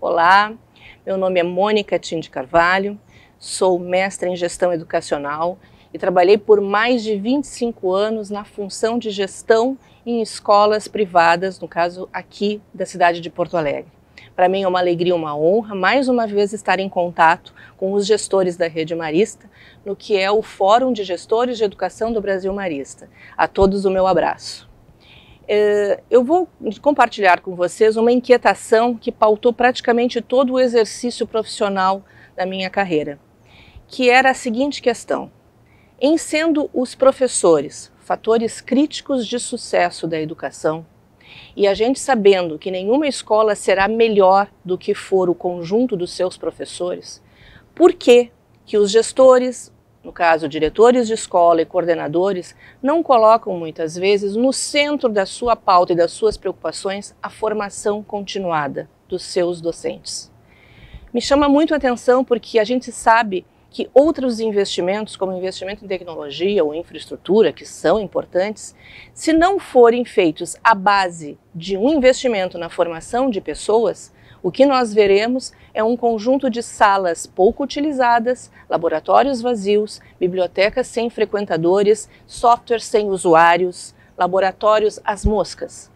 Olá, meu nome é Mônica Tim de Carvalho, sou mestra em gestão educacional e trabalhei por mais de 25 anos na função de gestão em escolas privadas, no caso aqui da cidade de Porto Alegre. Para mim é uma alegria, uma honra, mais uma vez estar em contato com os gestores da Rede Marista, no que é o Fórum de Gestores de Educação do Brasil Marista. A todos o meu abraço. Eu vou compartilhar com vocês uma inquietação que pautou praticamente todo o exercício profissional da minha carreira, que era a seguinte questão: em sendo os professores fatores críticos de sucesso da educação, e a gente sabendo que nenhuma escola será melhor do que for o conjunto dos seus professores, por que os gestores, no caso diretores de escola e coordenadores, não colocam muitas vezes no centro da sua pauta e das suas preocupações a formação continuada dos seus docentes? Me chama muito a atenção porque a gente sabe que outros investimentos, como investimento em tecnologia ou infraestrutura, que são importantes, se não forem feitos à base de um investimento na formação de pessoas, o que nós veremos é um conjunto de salas pouco utilizadas, laboratórios vazios, bibliotecas sem frequentadores, software sem usuários, laboratórios às moscas.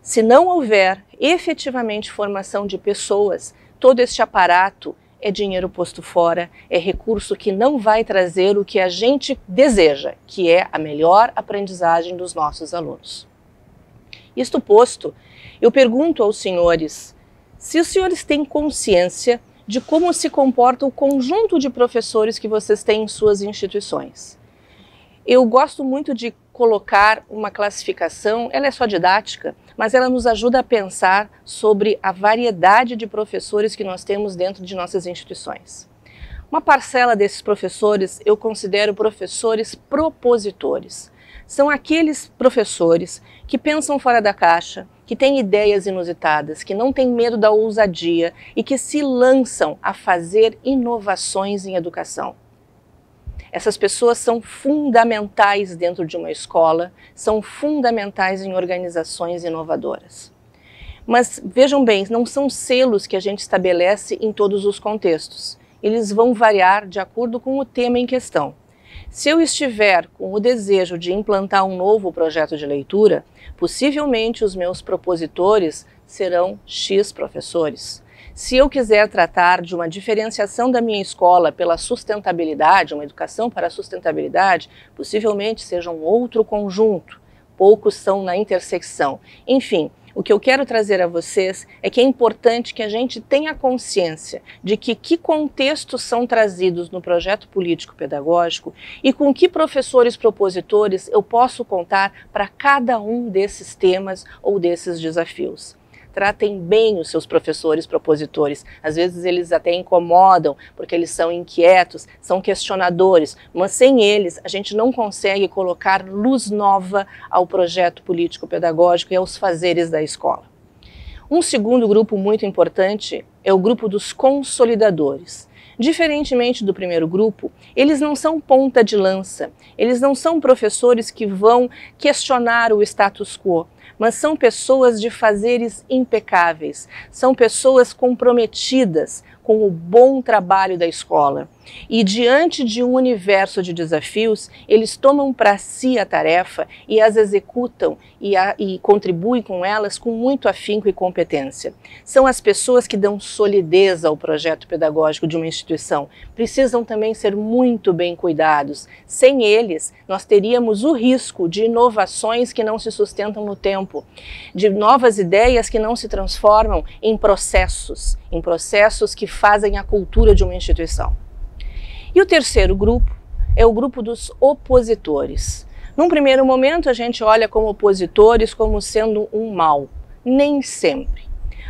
Se não houver efetivamente formação de pessoas, todo este aparato é dinheiro posto fora, é recurso que não vai trazer o que a gente deseja, que é a melhor aprendizagem dos nossos alunos. Isto posto, eu pergunto aos senhores se os senhores têm consciência de como se comporta o conjunto de professores que vocês têm em suas instituições. Eu gosto muito de colocar uma classificação, ela é só didática, mas ela nos ajuda a pensar sobre a variedade de professores que nós temos dentro de nossas instituições. Uma parcela desses professores eu considero professores propositores. São aqueles professores que pensam fora da caixa, que têm ideias inusitadas, que não têm medo da ousadia e que se lançam a fazer inovações em educação. Essas pessoas são fundamentais dentro de uma escola, são fundamentais em organizações inovadoras. Mas vejam bem, não são selos que a gente estabelece em todos os contextos. Eles vão variar de acordo com o tema em questão. Se eu estiver com o desejo de implantar um novo projeto de leitura, possivelmente os meus propositores serão X professores. Se eu quiser tratar de uma diferenciação da minha escola pela sustentabilidade, uma educação para a sustentabilidade, possivelmente seja um outro conjunto. Poucos são na intersecção. Enfim, o que eu quero trazer a vocês é que é importante que a gente tenha consciência de que contextos são trazidos no projeto político-pedagógico e com que professores propositores eu posso contar para cada um desses temas ou desses desafios. Tratem bem os seus professores propositores. Às vezes eles até incomodam, porque eles são inquietos, são questionadores, mas sem eles a gente não consegue colocar luz nova ao projeto político-pedagógico e aos fazeres da escola. Um segundo grupo muito importante é o grupo dos consolidadores. Diferentemente do primeiro grupo, eles não são ponta de lança, eles não são professores que vão questionar o status quo, mas são pessoas de fazeres impecáveis, são pessoas comprometidas com o bom trabalho da escola. E diante de um universo de desafios, eles tomam para si a tarefa e as executam e contribuem com elas com muito afinco e competência. São as pessoas que dão solidez ao projeto pedagógico de uma instituição. Precisam também ser muito bem cuidados. Sem eles, nós teríamos o risco de inovações que não se sustentam no tempo, de novas ideias que não se transformam em processos que fazem a cultura de uma instituição. E o terceiro grupo é o grupo dos opositores. Num primeiro momento, a gente olha como opositores como sendo um mal. Nem sempre.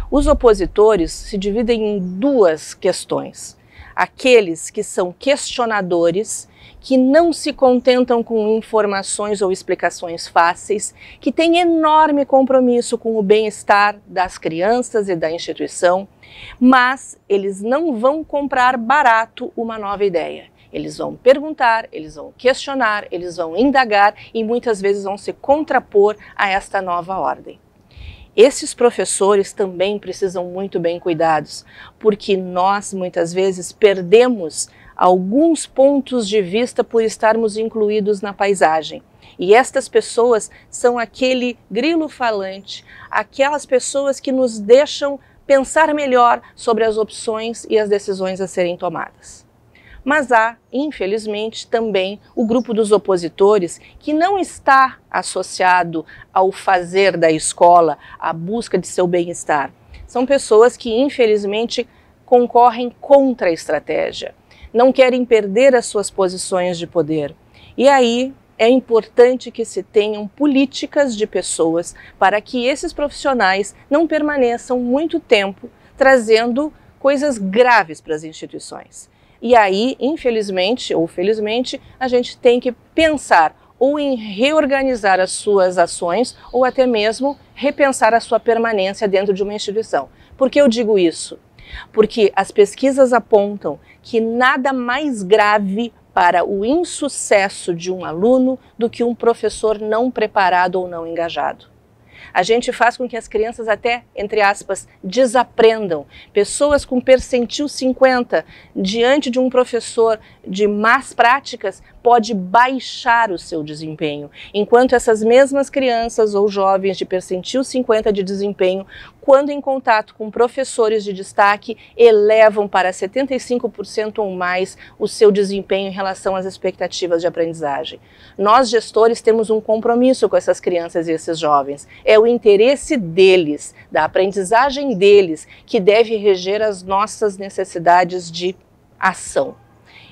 Os opositores se dividem em duas questões. aqueles que são questionadores, que não se contentam com informações ou explicações fáceis, que têm enorme compromisso com o bem-estar das crianças e da instituição, mas eles não vão comprar barato uma nova ideia. Eles vão perguntar, eles vão questionar, eles vão indagar e muitas vezes vão se contrapor a esta nova ordem. Esses professores também precisam muito bem cuidados, porque nós muitas vezes perdemos alguns pontos de vista por estarmos incluídos na paisagem. E estas pessoas são aquele grilo falante, aquelas pessoas que nos deixam pensar melhor sobre as opções e as decisões a serem tomadas. Mas há, infelizmente, também o grupo dos opositores que não está associado ao fazer da escola, à busca de seu bem-estar. São pessoas que, infelizmente, concorrem contra a estratégia, não querem perder as suas posições de poder. E aí é importante que se tenham políticas de pessoas para que esses profissionais não permaneçam muito tempo trazendo coisas graves para as instituições. E aí, infelizmente ou felizmente, a gente tem que pensar ou em reorganizar as suas ações ou até mesmo repensar a sua permanência dentro de uma instituição. Por que eu digo isso? Porque as pesquisas apontam que nada mais grave para o insucesso de um aluno do que um professor não preparado ou não engajado. A gente faz com que as crianças até, entre aspas, desaprendam. Pessoas com percentil 50 diante de um professor de más práticas pode baixar o seu desempenho, enquanto essas mesmas crianças ou jovens de percentil 50 de desempenho, quando em contato com professores de destaque, elevam para 75% ou mais o seu desempenho em relação às expectativas de aprendizagem. Nós, gestores, temos um compromisso com essas crianças e esses jovens. É o interesse deles, da aprendizagem deles, que deve reger as nossas necessidades de ação.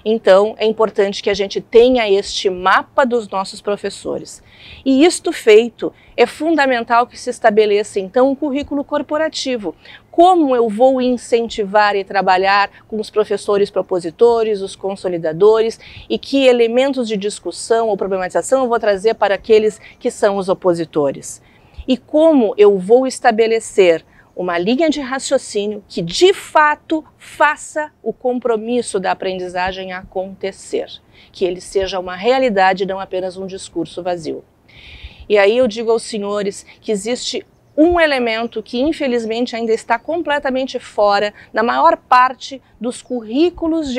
Então, é importante que a gente tenha este mapa dos nossos professores. E isto feito, é fundamental que se estabeleça, então, um currículo corporativo. Como eu vou incentivar e trabalhar com os professores propositores, os consolidadores, e que elementos de discussão ou problematização eu vou trazer para aqueles que são os opositores. E como eu vou estabelecer uma linha de raciocínio que, de fato, faça o compromisso da aprendizagem acontecer, que ele seja uma realidade, não apenas um discurso vazio. E aí eu digo aos senhores que existe um elemento que, infelizmente, ainda está completamente fora na maior parte dos currículos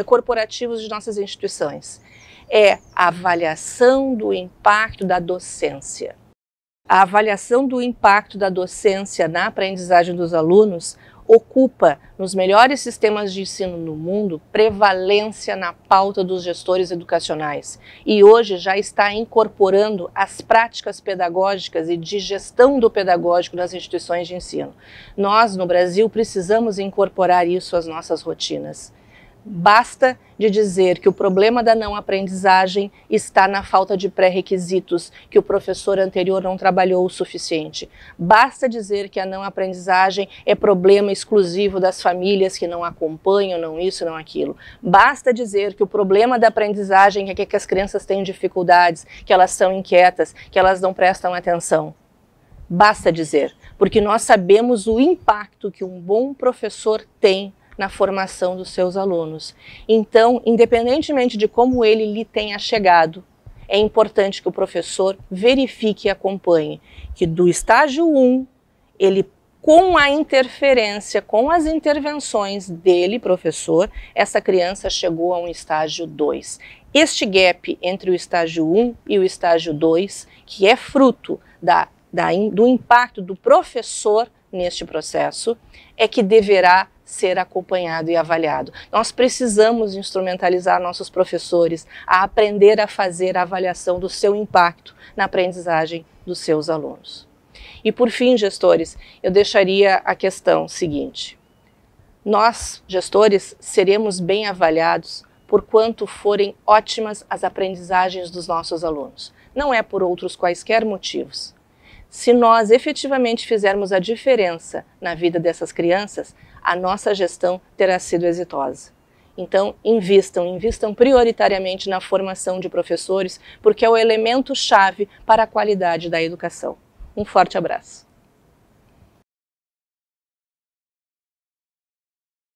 corporativos de nossas instituições. É a avaliação do impacto da docência. A avaliação do impacto da docência na aprendizagem dos alunos ocupa, nos melhores sistemas de ensino no mundo, prevalência na pauta dos gestores educacionais e hoje já está incorporando as práticas pedagógicas e de gestão do pedagógico nas instituições de ensino. Nós, no Brasil, precisamos incorporar isso às nossas rotinas. Basta de dizer que o problema da não aprendizagem está na falta de pré-requisitos, que o professor anterior não trabalhou o suficiente. Basta dizer que a não aprendizagem é problema exclusivo das famílias que não acompanham, não isso, não aquilo. Basta dizer que o problema da aprendizagem é que as crianças têm dificuldades, que elas são inquietas, que elas não prestam atenção. Basta dizer, porque nós sabemos o impacto que um bom professor tem na formação dos seus alunos. Então, independentemente de como ele lhe tenha chegado, é importante que o professor verifique e acompanhe que do estágio 1, ele, com a interferência, com as intervenções dele, professor, essa criança chegou a um estágio 2. Este gap entre o estágio 1 e o estágio 2, que é fruto do impacto do professor neste processo, é que deverá ser acompanhado e avaliado. Nós precisamos instrumentalizar nossos professores a aprender a fazer a avaliação do seu impacto na aprendizagem dos seus alunos. E por fim, gestores, eu deixaria a questão seguinte. Nós, gestores, seremos bem avaliados por quanto forem ótimas as aprendizagens dos nossos alunos. Não é por outros quaisquer motivos. Se nós efetivamente fizermos a diferença na vida dessas crianças, a nossa gestão terá sido exitosa. Então, invistam prioritariamente na formação de professores, porque é o elemento-chave para a qualidade da educação. Um forte abraço.